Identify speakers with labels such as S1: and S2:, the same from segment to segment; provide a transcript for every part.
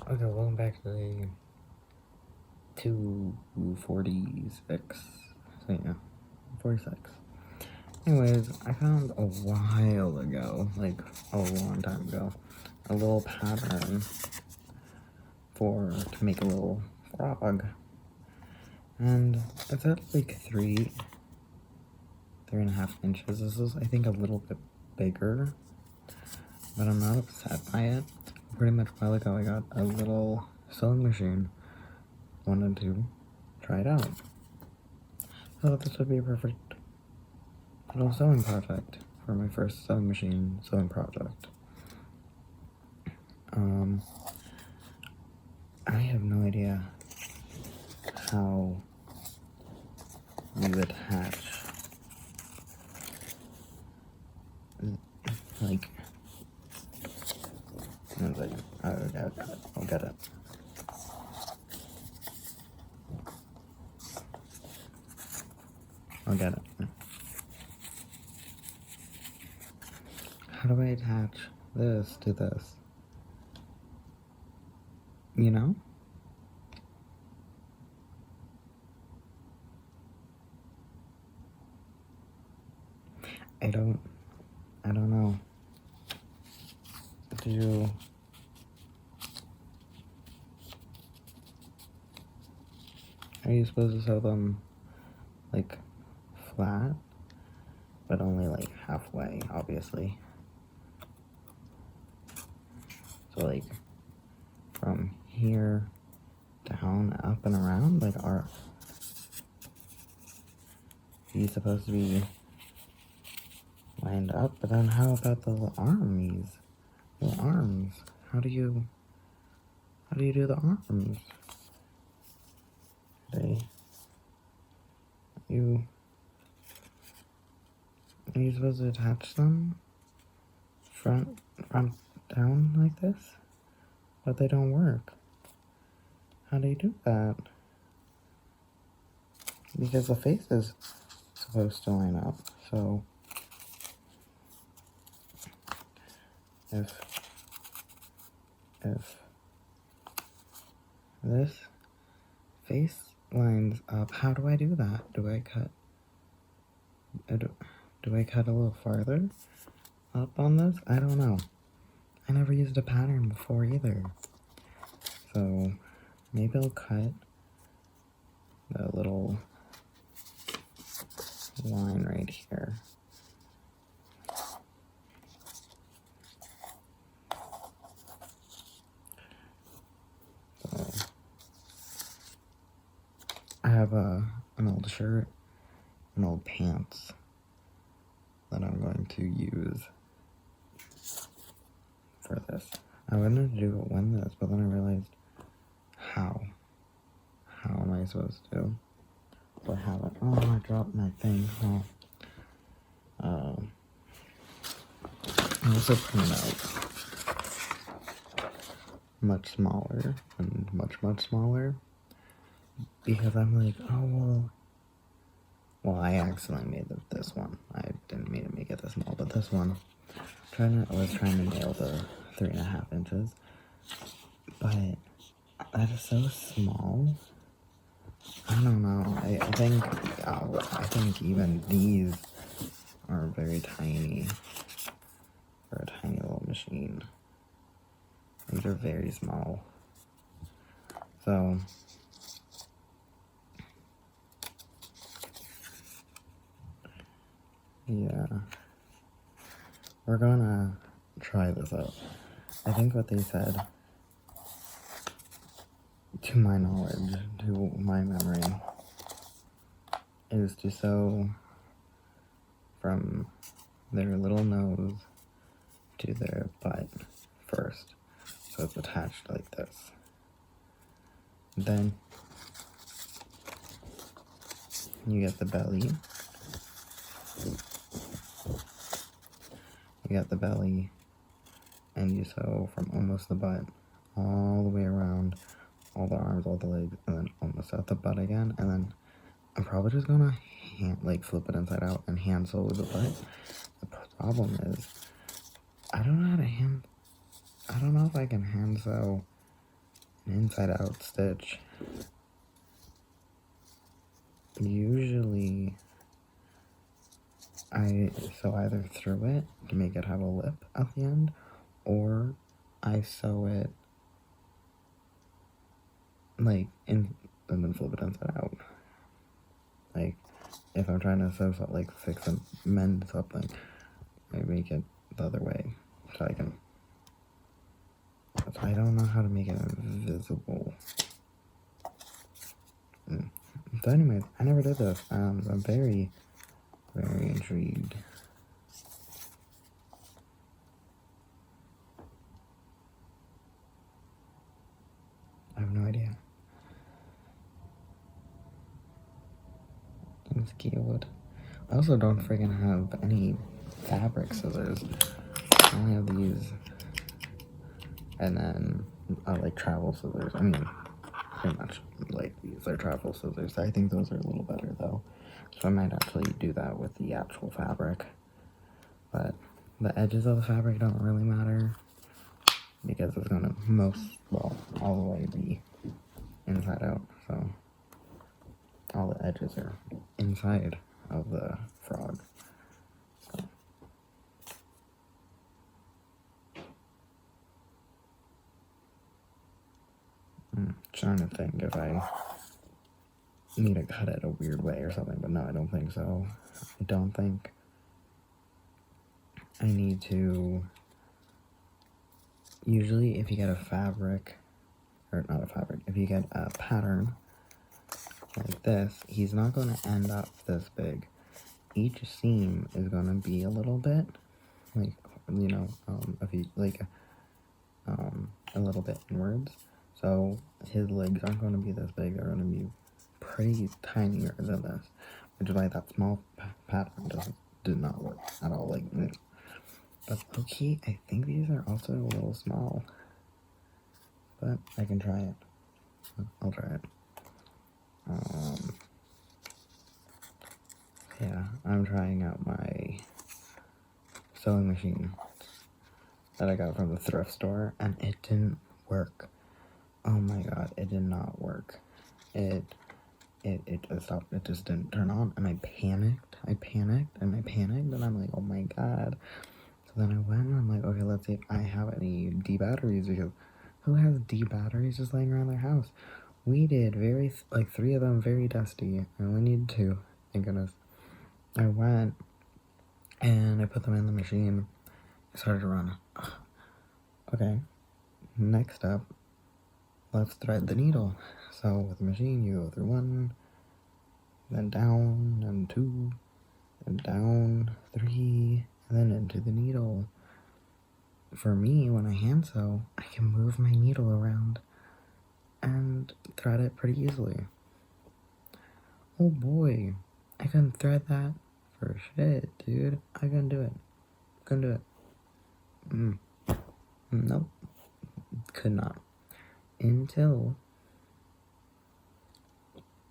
S1: Okay, welcome back to the 246. So yeah, 46. Anyways, I found a while ago, like a long time ago, a little pattern to make a little frog. And it's at like 3.5 inches. This is, I think, a little bit bigger, but I'm not upset by it. Pretty much a while ago, I got a little sewing machine. Wanted to try it out. I thought this would be a perfect little sewing project for my first sewing machine sewing project. I have no idea how you attach, like, I'll get it. How do I attach this to this? You know? I don't know. Are you supposed to sew them, like, flat? But only, like, halfway, obviously. So, like, from here down, up, and around, like, are these supposed to be lined up? But then how about the arms? The arms. How do you do the arms? Are you supposed to attach them front down like this? But they don't work. How do you do that? Because the face is supposed to line up, so if this face lines up, how do I do that? Do I cut a little farther up on this? I don't know. I never used a pattern before either. So maybe I'll cut the little line right here. So I have an old shirt and old pants that I'm going to use for this. I wanted to do it when this, but then I realized how am I supposed to? Or have it? Oh, I dropped my thing. I also printed out much smaller and much smaller because I'm like, oh well, I accidentally made this one. I didn't mean to make it this small, but this one, I was trying to nail the 3.5 inches, but that is so small. I don't know. I think even these are very tiny for a tiny little machine. These are very small. So yeah, we're gonna try this out. I think what they said, to my knowledge, to my memory, is to sew from their little nose to their butt first. So it's attached like this. Then you get the belly. And you sew from almost the butt all the way around, all the arms, all the legs, and then almost at the butt again. And then I'm probably just gonna flip it inside out and hand sew the butt. The problem is, I don't know if I can hand sew inside out stitch, usually I sew either through it to make it have a lip at the end, or I sew it like in and then flip it inside out. Like if I'm trying to sew something, like fix and mend something, I make it the other way so I can. I don't know how to make it invisible. So anyways, I never did this. I'm very, very intrigued. I have no idea. It's cute. I also don't freaking have any fabric scissors. I only have these. And then, like travel scissors. I mean, pretty much like these are travel scissors. I think those are a little better though. So I might actually do that with the actual fabric. But the edges of the fabric don't really matter because it's gonna all the way be inside out. So all the edges are inside of the frog. So. I'm trying to think if I need to cut it a weird way or something, but no, I don't think so. I don't think I need to. Usually if you get a fabric, or not a fabric, if you get a pattern like this, he's not going to end up this big. Each seam is going to be a little bit, like, you know, a little bit inwards. So his legs aren't going to be this big, they're going to be pretty tinier than this, which is why that small pattern did not work at all. Like, but okay, I think these are also a little small, but I can try it. I'll try it. Yeah, I'm trying out my sewing machine that I got from the thrift store, and it didn't work. Oh my god, it did not work. It stopped. It just didn't turn on, and I panicked, and I'm like, oh my god. So then I went, and I'm like, okay, let's see if I have any D batteries, because who has D batteries just laying around their house? We did like 3 of them, very dusty. I only needed 2, thank goodness. I went, and I put them in the machine. It started to run. Okay, next up, let's thread the needle. So with the machine, you go through 1, then down, and 2, and down, 3, and then into the needle. For me, when I hand sew, I can move my needle around and thread it pretty easily. Oh boy, I couldn't thread that for shit, dude. I couldn't do it. Nope. Could not. Until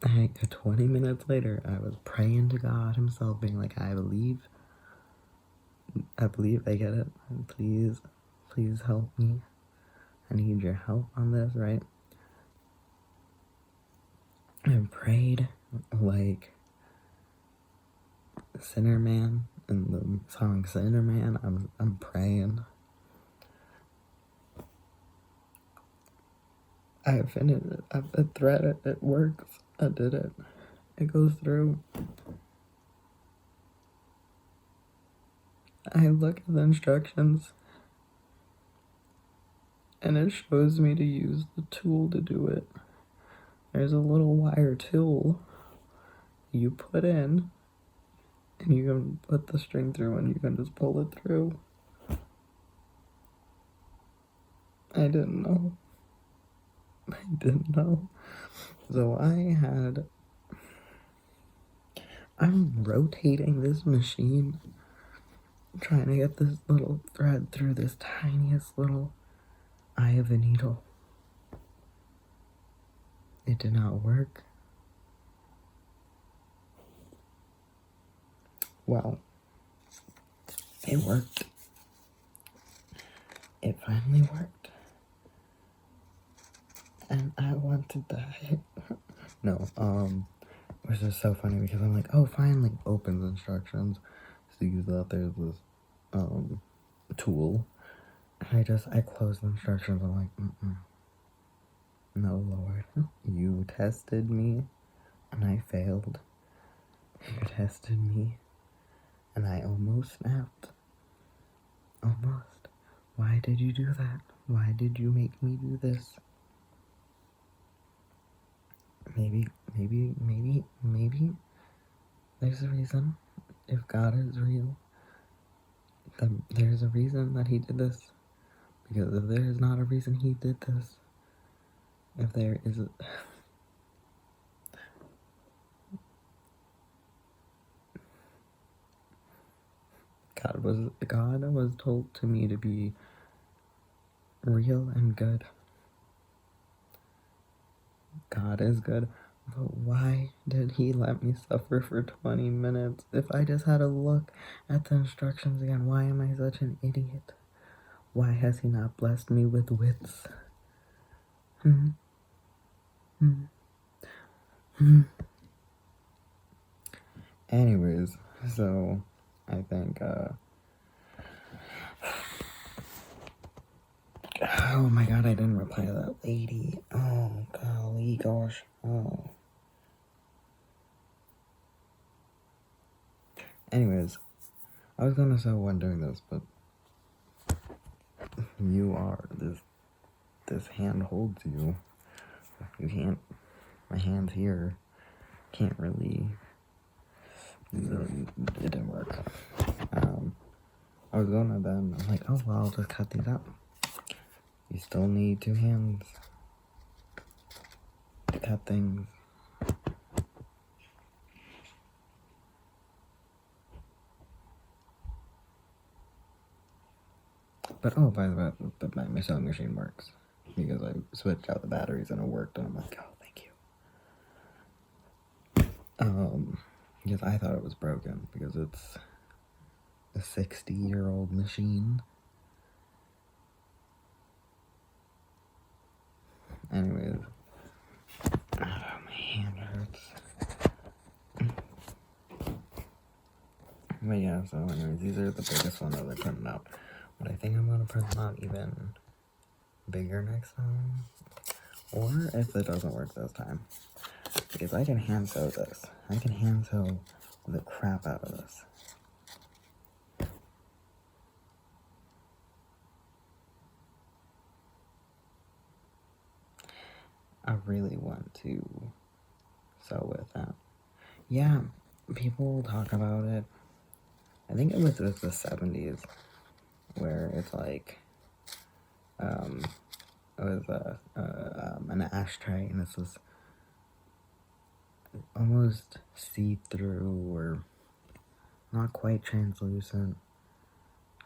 S1: 20 minutes later, I was praying to God himself, being like, I believe I get it. Please help me. I need your help on this, right? I prayed like Sinner Man in the song Sinner Man. I'm praying. I finished it. I thread it. It works. I did it. It goes through. I look at the instructions, and it shows me to use the tool to do it. There's a little wire tool you put in, and you can put the string through, and you can just pull it through. I didn't know. So I'm rotating this machine, trying to get this little thread through this tiniest little eye of the needle. It did not work. Well, it worked. It finally worked. and I want to die. No, which is so funny because I'm like, oh, finally opens instructions, sees that there's this, tool, and I close the instructions, I'm like, no, Lord, you tested me, and I failed. You tested me, and I almost snapped. Almost. Why did you do that? Why did you make me do this? Maybe there's a reason. If God is real, then there's a reason that he did this. Because if there is not a reason he did this, if there is a... God was told to me to be real and good. God is good. But why did he let me suffer for 20 minutes? If I just had a look at the instructions again, why am I such an idiot? Why has he not blessed me with wits? Anyways, so I think, oh my god, I didn't reply to that lady. Oh, golly gosh. Oh. Anyways, I was gonna say when doing this, but you are, this hand holds you. You can't, my hand here can't really, it didn't work. I was gonna then, I'm like, oh well, I'll just cut these out. You still need 2 hands to cut things. But oh, by the way, but my sewing machine works because I switched out the batteries and it worked, and I'm like, oh, thank you. Because I thought it was broken because it's a 60-year-old machine. Anyways, my hand hurts. But yeah, so anyways, these are the biggest ones that I printed out. But I think I'm gonna print them out even bigger next time. Or if it doesn't work this time. Because I can hand sew this. I can hand sew the crap out of this. I really want to sew with that. Yeah, people talk about it. I think it was the 70s where it's like, it was an ashtray, and it's this almost see-through or not quite translucent,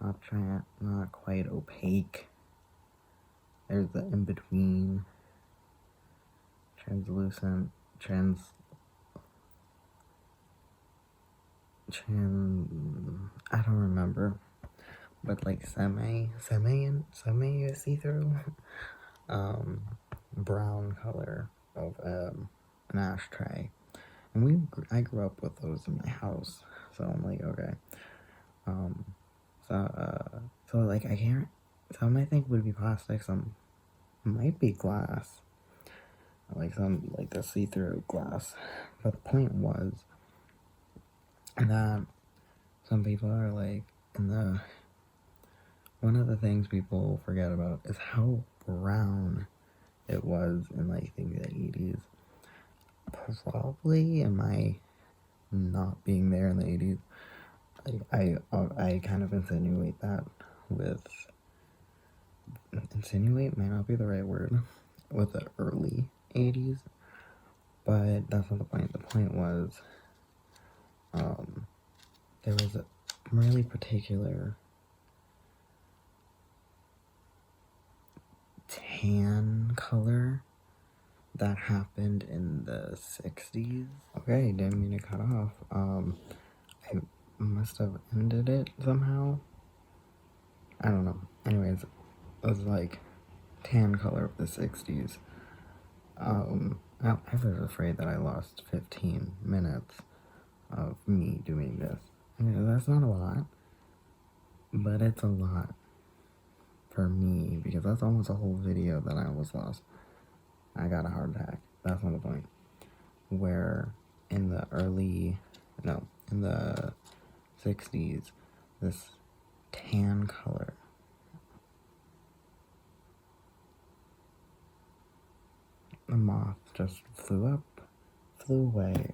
S1: not quite opaque. There's the in-between, translucent, I don't remember, but like semi see-through, brown color of an ashtray, and I grew up with those in my house, so I'm like, okay, so like I can't. Some I think would be plastic, some might be glass, like some like the see-through glass, but the point was that some people are like, one of the things people forget about is how brown it was in like the 80s. Probably in my not being there in the 80s, I kind of insinuate that with, insinuate might not be the right word, with the early 80s, but that's not the point. The point was, there was a really particular tan color that happened in the 60s. Okay, didn't mean to cut off. I must have ended it somehow. I don't know. Anyways, it was like tan color of the 60s. I was afraid that I lost 15 minutes of me doing this. That's not a lot, but it's a lot for me because that's almost a whole video that I almost lost. I got a heart attack. That's not the point. Where in the in the 60s, this tan color. The moth just flew up, flew away.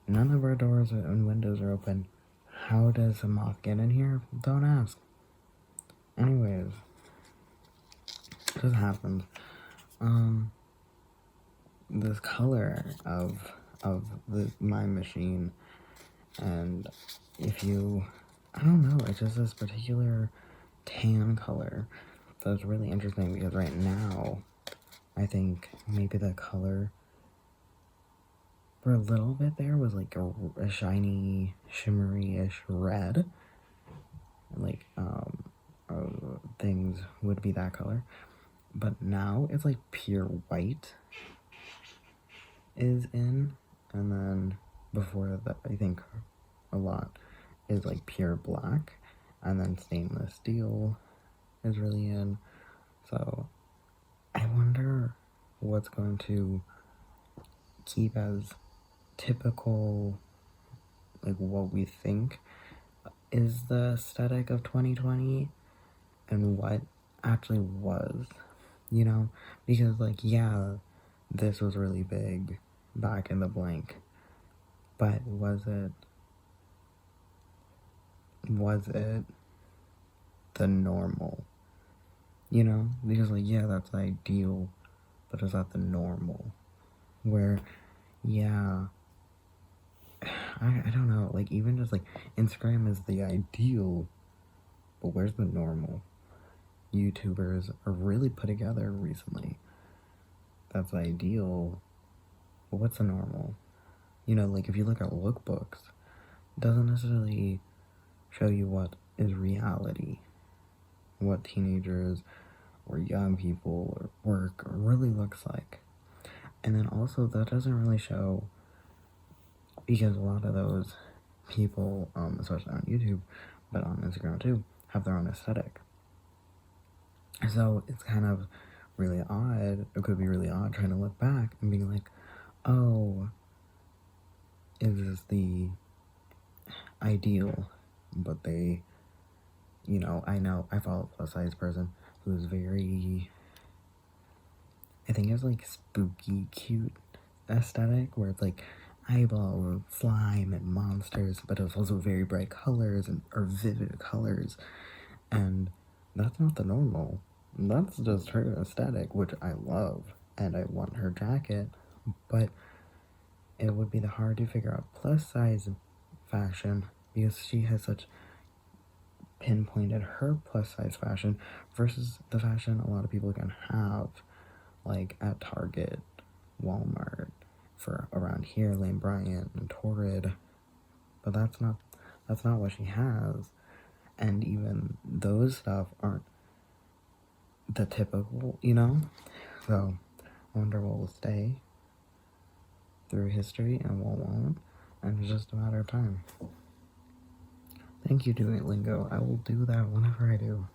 S1: None of our doors and windows are open. How does a moth get in here? Don't ask. Anyways, it just happened. This color of my machine, and if you, I don't know, it's just this particular tan color. So it's really interesting because right now, I think maybe the color for a little bit there was like a shiny, shimmery-ish red. Like, things would be that color. But now it's like pure white is in. And then before that, I think a lot is like pure black. And then stainless steel is really in. So I wonder what's going to keep as typical, like what we think is the aesthetic of 2020 and what actually was, because like, yeah, this was really big back in the blank, but was it the normal, because like, yeah, that's ideal, but is that the normal? Where, yeah, I don't know, like, even just like Instagram is the ideal, but where's the normal? YouTubers are really put together recently. That's ideal, but what's the normal? Like if you look at lookbooks, it doesn't necessarily show you what is reality, what teenagers or young people or work really looks like. And then also that doesn't really show, because a lot of those people, especially on YouTube, but on Instagram too, have their own aesthetic. So it's kind of really odd, it could be really odd trying to look back and being like, oh, is this the ideal? But they, I follow a plus size person who's very, I think it's like spooky cute aesthetic, where it's like eyeball and slime and monsters, but it's also very bright colors or vivid colors, and that's not the normal. That's just her aesthetic, which I love, and I want her jacket, but it would be hard to figure out plus size fashion because she has such pinpointed her plus size fashion versus the fashion a lot of people can have, like at Target, Walmart, for around here, Lane Bryant and Torrid, but that's not what she has, and even those stuff aren't the typical, So I wonder what will stay through history and what won't, and it's just a matter of time. Thank you, Do It Lingo. I will do that whenever I do.